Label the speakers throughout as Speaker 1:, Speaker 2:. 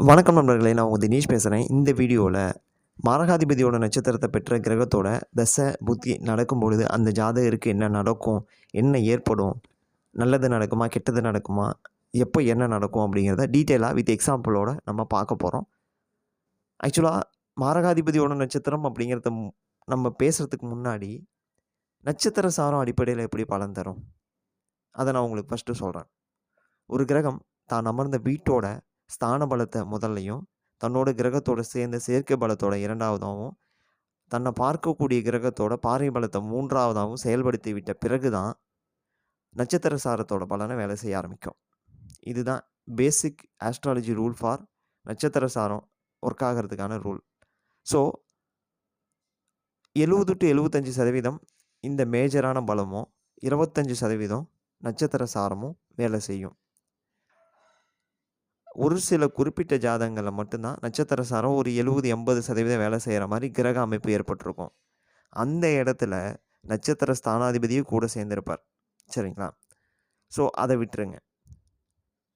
Speaker 1: வணக்கம் நண்பர்களே, நான் உங்கள் தினேஷ் பேசுகிறேன். இந்த வீடியோவில் மாரகாதிபதியோட நட்சத்திரத்தை பெற்ற கிரகத்தோட தசை புத்தி நடக்கும் பொழுது அந்த ஜாதகருக்கு என்ன நடக்கும், என்ன ஏற்படும், நல்லது நடக்குமா, கெட்டது நடக்குமா, எப்போ என்ன நடக்கும் அப்படிங்கிறத டீட்டெயிலாக வித் எக்ஸாம்பிளோட நம்ம பார்க்க போகிறோம். ஆக்சுவலாக மாரகாதிபதியோட நட்சத்திரம் அப்படிங்கிறத நம்ம பேசுகிறதுக்கு முன்னாடி நட்சத்திர சாரம் அடிப்படையில் எப்படி பலன் தரும் அதை நான் உங்களுக்கு ஃபஸ்ட்டு சொல்கிறேன். ஒரு கிரகம் தான் அமர்ந்த வீட்டோட ஸ்தான பலத்தை முதல்லையும், தன்னோட கிரகத்தோட சேர்ந்த செயற்கை பலத்தோட இரண்டாவதாகவும், தன்னை பார்க்கக்கூடிய கிரகத்தோட பார்வை பலத்தை மூன்றாவதாகவும் செயல்படுத்தி விட்ட பிறகு தான் நட்சத்திர சாரத்தோட பலனை வேலை செய்ய ஆரம்பிக்கும். இதுதான் பேசிக் ஆஸ்ட்ராலஜி ரூல் ஃபார் நட்சத்திர சாரம் ஒர்க் ஆகிறதுக்கான ரூல். ஸோ 70 to 75% இந்த மேஜரான பலமும், 25% நட்சத்திர சாரமும் வேலை செய்யும். ஒரு சில குறிப்பிட்ட ஜாதகங்களில் மட்டும்தான் நட்சத்திர சாரம் ஒரு 70-80% வேலை செய்கிற மாதிரி கிரக அமைப்பு ஏற்பட்டிருக்கும். அந்த இடத்துல நட்சத்திர ஸ்தானாதிபதியும் கூட சேர்ந்திருப்பார். சரிங்களா? ஸோ அதை விட்டுருங்க.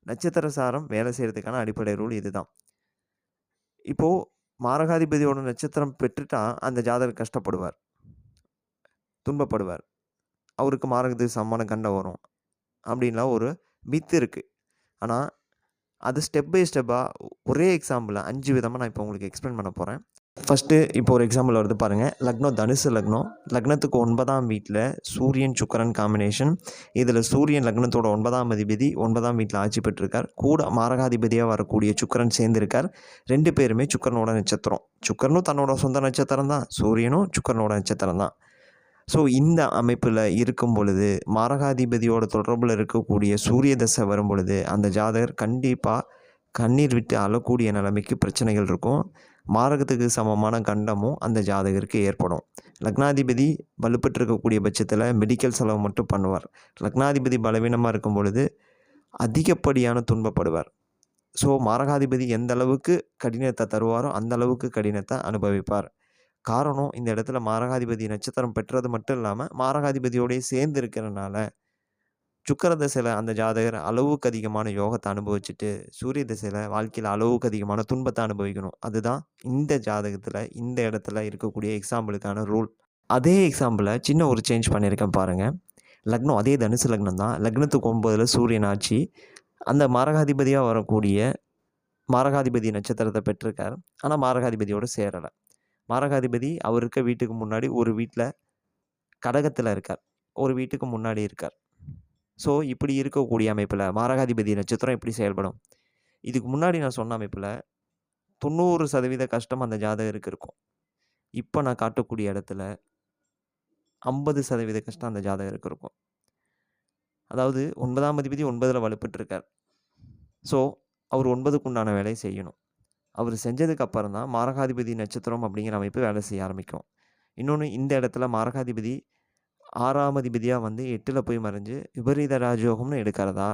Speaker 1: நட்சத்திர சாரம் வேலை செய்கிறதுக்கான அடிப்படை ரூல் இதுதான். இப்போது மாரகாதிபதியோட நட்சத்திரம் பெற்றுட்டா அந்த ஜாதகர் கஷ்டப்படுவார், துன்பப்படுவார், அவருக்கு மாரகத்துக்கு சமமான கண்டம் வரும் அப்படின்லாம் ஒரு மித்து இருக்குது. ஆனால் அது ஸ்டெப் பை ஸ்டெப்பாக ஒரே எக்ஸாம்பிளில் 5 விதமாக நான் இப்போ உங்களுக்கு எக்ஸ்பிளைன் பண்ண போகிறேன். ஃபஸ்ட்டு இப்போ ஒரு எக்ஸாம்பிள் வருது பாருங்கள். லக்னம் தனுசு லக்னம். லக்னத்துக்கு 9ஆம் வீட்டில் சூரியன் சுக்கிரன் காம்பினேஷன். இதில் சூரியன் லக்னத்தோட 9ஆம் அதிபதி 9ஆம் வீட்டில் ஆட்சி பெற்றிருக்கார். கூட மாரகாதிபதியாக வரக்கூடிய சுக்கிரன் சேர்ந்திருக்கார். 2 பேருமே சுக்கிரனோட நட்சத்திரம். சுக்கிரனும் தன்னோட சொந்த நட்சத்திரம் தான், சூரியனும் சுக்கிரனோட நட்சத்திரம் தான். ஸோ இந்த அமைப்பில் இருக்கும் பொழுது, மாரகாதிபதியோட தொடர்பில் இருக்கக்கூடிய சூரிய தசை வரும் பொழுது அந்த ஜாதகர் கண்டிப்பாக கண்ணீர் விட்டு அழக்கூடிய நிலைமைக்கு பிரச்சனைகள் இருக்கும். மாரகத்துக்கு சமமான கண்டமும் அந்த ஜாதகருக்கு ஏற்படும். லக்னாதிபதி வலுப்பெற்றிருக்கக்கூடிய பட்சத்தில் மெடிக்கல் செலவு மட்டும் பண்ணுவார். லக்னாதிபதி பலவீனமாக இருக்கும் பொழுது அதிகப்படியான துன்பப்படுவார். ஸோ மாரகாதிபதி எந்த அளவுக்கு கடினத்தை தருவாரோ அந்த அளவுக்கு கடினத்தை அனுபவிப்பார். காரணம், இந்த இடத்துல மாரகாதிபதி நட்சத்திரம் பெற்றது மட்டும் இல்லாமல் மாரகாதிபதியோடய சேர்ந்து இருக்கிறனால சுக்கிர திசையில் அந்த ஜாதகர் அளவுக்கு அதிகமான யோகத்தை அனுபவிச்சுட்டு சூரிய திசையில் வாழ்க்கையில் அளவுக்கு அதிகமான துன்பத்தை அனுபவிக்கணும். அதுதான் இந்த ஜாதகத்தில் இந்த இடத்துல இருக்கக்கூடிய எக்ஸாம்பிளுக்கான ரூல். அதே எக்ஸாம்பிளை சின்ன ஒரு சேஞ்ச் பண்ணியிருக்கேன் பாருங்கள். லக்னம் அதே தனுசு லக்னம் தான். லக்னத்துக்கு 9ல் சூரியன் ஆட்சி. அந்த மாரகாதிபதியாக வரக்கூடிய மாரகாதிபதி நட்சத்திரத்தை பெற்றிருக்கார். ஆனால் மாரகாதிபதியோடு சேரலை. மாரகாதிபதி அவர் இருக்க வீட்டுக்கு முன்னாடி ஒரு வீட்டில் கடகத்தில் இருக்கார், ஒரு வீட்டுக்கு முன்னாடி இருக்கார். ஸோ இப்படி இருக்கக்கூடிய அமைப்பில் மாரகாதிபதி நட்சத்திரம் எப்படி செயல்படும்? இதுக்கு முன்னாடி நான் சொன்ன அமைப்பில் 90% கஷ்டம் அந்த ஜாதகருக்கு இருக்கும். இப்போ நான் காட்டக்கூடிய இடத்துல 50% கஷ்டம் அந்த ஜாதகருக்கு இருக்கும். அதாவது 9ஆம் அதிபதி 9ல் வலுப்பெற்றிருக்கார். ஸோ அவர் 9க்கு உண்டான வேலையை செய்யணும். அவர் செஞ்சதுக்கு அப்புறம் தான் மாரகாதிபதி நட்சத்திரம் அப்படிங்கிற அமைப்பு வேலை செய்ய ஆரம்பிக்கும். இன்னொன்று, இந்த இடத்துல மாரகாதிபதி 6ஆம் அதிபதியாக வந்து 8ல் போய் மறைஞ்சு விபரீத ராஜயோகம்னு எடுக்கிறதா,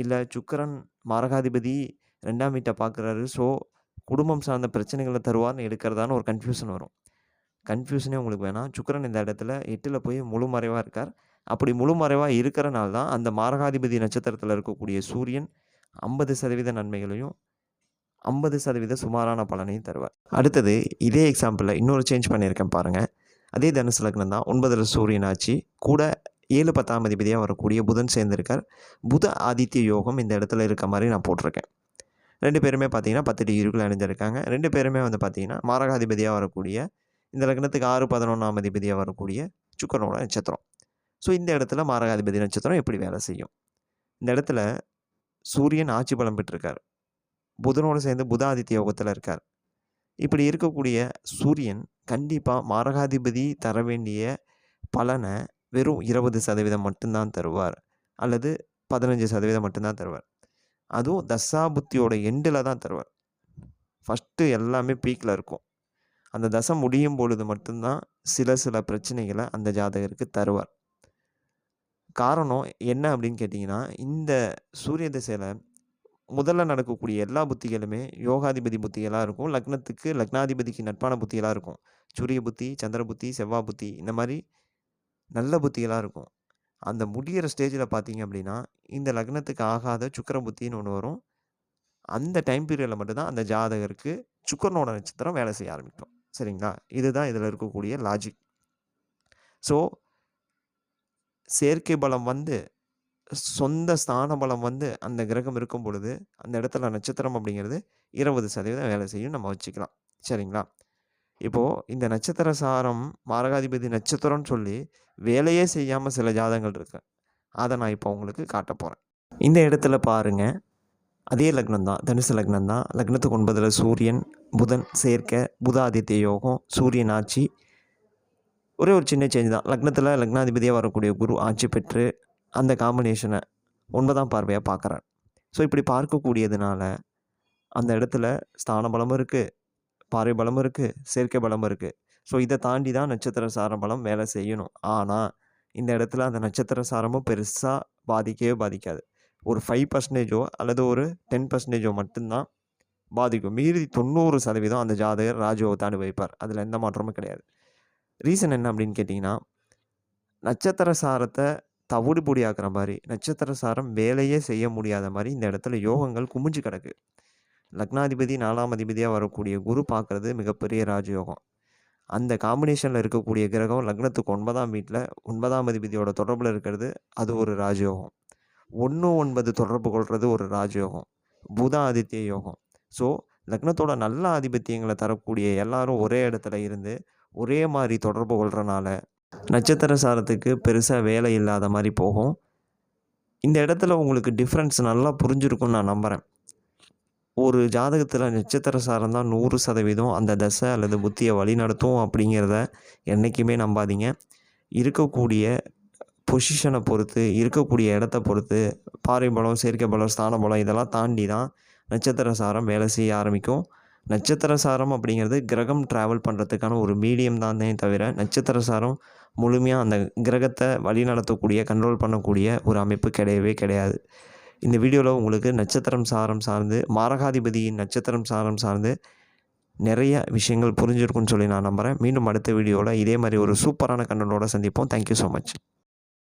Speaker 1: இல்லை சுக்கிரன் மாரகாதிபதி 2ஆம் வீட்டை பார்க்குறாரு, ஸோ குடும்பம் சார்ந்த பிரச்சனைகளை தருவார்னு எடுக்கிறதான்னு ஒரு கன்ஃபியூஷன் வரும். கன்ஃபியூஷனே உங்களுக்கு வேணாம். சுக்கிரன் இந்த இடத்துல 8ல் போய் முழு மறைவாக இருக்கார். அப்படி முழு மறைவாக இருக்கிறனால தான் அந்த மாரகாதிபதி நட்சத்திரத்தில் இருக்கக்கூடிய சூரியன் 50% நன்மைகளையும் 50% சுமாரான பலனையும் தருவார். அடுத்தது இதே எக்ஸாம்பிளில் இன்னொரு சேஞ்ச் பண்ணியிருக்கேன் பாருங்கள். அதே தனுசு லக்னம் தான். 9ல் சூரியன் ஆட்சி. கூட 7, 10ஆம் அதிபதியாக வரக்கூடிய புதன் சேர்ந்திருக்கார். புத ஆதித்ய யோகம் இந்த இடத்துல இருக்க மாதிரி நான் போட்டிருக்கேன். 2 பேருமே பார்த்தீங்கன்னா 10 டிகிரிக்குள்ளே அணிஞ்சிருக்காங்க. 2 பேருமே வந்து பார்த்தீங்கன்னா மாரகாதிபதியாக வரக்கூடிய இந்த லக்னத்துக்கு 6, 11ஆம் அதிபதியாக வரக்கூடிய சுக்கிரனோட நட்சத்திரம். ஸோ இந்த இடத்துல மாரகாதிபதி நட்சத்திரம் எப்படி வேலை செய்யும்? இந்த இடத்துல சூரியன் ஆட்சி பலம் பெற்றிருக்கார். புதனோடு சேர்ந்து புத ஆதித்ய யோகத்தில் இருக்கார். இப்படி இருக்கக்கூடிய சூரியன் கண்டிப்பாக மாரகாதிபதி தர வேண்டிய பலனை வெறும் 20% மட்டும்தான் தருவார், அல்லது 15% மட்டும்தான் தருவார். அதுவும் தசாபுத்தியோட எண்டில் தான் தருவார். ஃபஸ்ட்டு எல்லாமே பீக்கில் இருக்கும். அந்த தசை முடியும் பொழுது மட்டும்தான் சில பிரச்சனைகளை அந்த ஜாதகருக்கு தருவார். காரணம் என்ன அப்படின்னு கேட்டிங்கன்னா, இந்த சூரிய திசையில் முதல்ல நடக்கக்கூடிய எல்லா புத்திகளுமே யோகாதிபதி புத்திகளாக இருக்கும். லக்னத்துக்கு லக்னாதிபதிக்கு நட்பான புத்திகளாக இருக்கும். சூரிய புத்தி, சந்திர புத்தி, செவ்வாய் புத்தி, இந்த மாதிரி நல்ல புத்திகளாக இருக்கும். அந்த முடிகிற ஸ்டேஜில் பார்த்தீங்க அப்படின்னா இந்த லக்னத்துக்கு ஆகாத சுக்கிர புத்தின்னு ஒன்று வரும். அந்த டைம் பீரியடில் மட்டும்தான் அந்த ஜாதகருக்கு சுக்கிரனோட நட்சத்திரம் வேலை செய்ய ஆரம்பிக்கும். சரிங்களா? இதுதான் இதில் இருக்கக்கூடிய லாஜிக். ஸோ சேர்க்கை பலம் வந்து சொந்த ஸ்தான பலம் வந்து அந்த கிரகம் இருக்கும் பொழுது அந்த இடத்துல நட்சத்திரம் அப்படிங்கிறது 20% வேலை செய்யும் நம்ம வச்சுக்கலாம். சரிங்களா? இப்போது இந்த நட்சத்திர சாரம் மாரகாதிபதி நட்சத்திரம்னு சொல்லி வேலையே செய்யாமல் சில ஜாதகங்கள் இருக்கு. அதை நான் இப்போ உங்களுக்கு காட்ட போகிறேன். இந்த இடத்துல பாருங்க, அதே லக்னம் தான், தனுசு லக்னம் தான். லக்னத்துக்கு 9ல் சூரியன் புதன் சேர்க்கை, புதாதித்ய யோகம், சூரியன் ஆட்சி. ஒரே ஒரு சின்ன சேஞ்ச் தான். லக்னத்தில் லக்னாதிபதியாக வரக்கூடிய குரு ஆட்சி பெற்று அந்த காம்பினேஷனை 9ஆம் பார்வையாக பார்க்குறார். ஸோ இப்படி பார்க்கக்கூடியதுனால அந்த இடத்துல ஸ்தான பலமும் இருக்குது, பார்வை பலமும் இருக்குது, சேர்க்கை பலமும் இருக்குது. ஸோ இதை தாண்டி தான் நட்சத்திர சார பலம் வேலை செய்யணும். ஆனால் இந்த இடத்துல அந்த நட்சத்திர சாரமும் பெருசாக பாதிக்கவே பாதிக்காது. ஒரு 5% அல்லது ஒரு 10% மட்டும்தான் பாதிக்கும். மீறி 90% அந்த ஜாதகர் ராஜயோகத்தை அனுபவிப்பார். அதில் எந்த மாற்றமும் கிடையாது. ரீசன் என்ன அப்படின்னு கேட்டிங்கன்னா, நட்சத்திர சாரத்தை தவிடு பொடியாக்குற மாதிரி, நட்சத்திர சாரம் வேலையே செய்ய முடியாத மாதிரி இந்த இடத்துல யோகங்கள் குமிஞ்சு கிடக்கு. லக்னாதிபதி 4ஆம் அதிபதியாக வரக்கூடிய குரு பார்க்குறது மிகப்பெரிய ராஜயோகம். அந்த காம்பினேஷனில் இருக்கக்கூடிய கிரகம் லக்னத்துக்கு 9ஆம் வீட்டில் 9ஆம் அதிபதியோட தொடர்பில் இருக்கிறது, அது ஒரு ராஜயோகம். 1-9 தொடர்பு கொள்வது ஒரு ராஜயோகம், புத ஆதித்ய யோகம். ஸோ லக்னத்தோட நல்ல ஆதிபத்தியங்களை தரக்கூடிய எல்லாரும் ஒரே இடத்துல இருந்து ஒரே மாதிரி தொடர்பு கொள்கிறனால நட்சத்திர சாரத்துக்கு பெருசாக வேலை இல்லாத மாதிரி போகும். இந்த இடத்துல உங்களுக்கு டிஃப்ரென்ஸ் நல்லா புரிஞ்சிருக்கும்னு நான் நம்புகிறேன். ஒரு ஜாதகத்தில் நட்சத்திர சாரம் தான் 100% அந்த தசை அல்லது புத்தியை வழிநடத்தும் அப்படிங்கிறத என்றைக்குமே நம்பாதீங்க. இருக்கக்கூடிய பொசிஷனை பொறுத்து, இருக்கக்கூடிய இடத்த பொறுத்து, பார்வை பலம், சேர்க்கை பலம், ஸ்தான பலம் இதெல்லாம் தாண்டி தான் நட்சத்திர சாரம் வேலை செய்ய ஆரம்பிக்கும். நட்சத்திர சாரம் அப்படிங்கிறது கிரகம் ட்ராவல் பண்ணுறதுக்கான ஒரு மீடியம் தானே தவிர, நட்சத்திர சாரம் முழுமையாக அந்த கிரகத்தை வழிநடத்தக்கூடிய, கண்ட்ரோல் பண்ணக்கூடிய ஒரு அமைப்பு கிடையவே கிடையாது. இந்த வீடியோவில் உங்களுக்கு நட்சத்திரம் சாரம் சார்ந்து, மாரகாதிபதியின் நட்சத்திரம் சாரம் சார்ந்து நிறைய விஷயங்கள் புரிஞ்சிருக்குன்னு சொல்லி நான் நம்புகிறேன். மீண்டும் அடுத்த வீடியோவில் இதே மாதிரி ஒரு சூப்பரான கண்டென்ட்டோட சந்திப்போம். Thank you so much.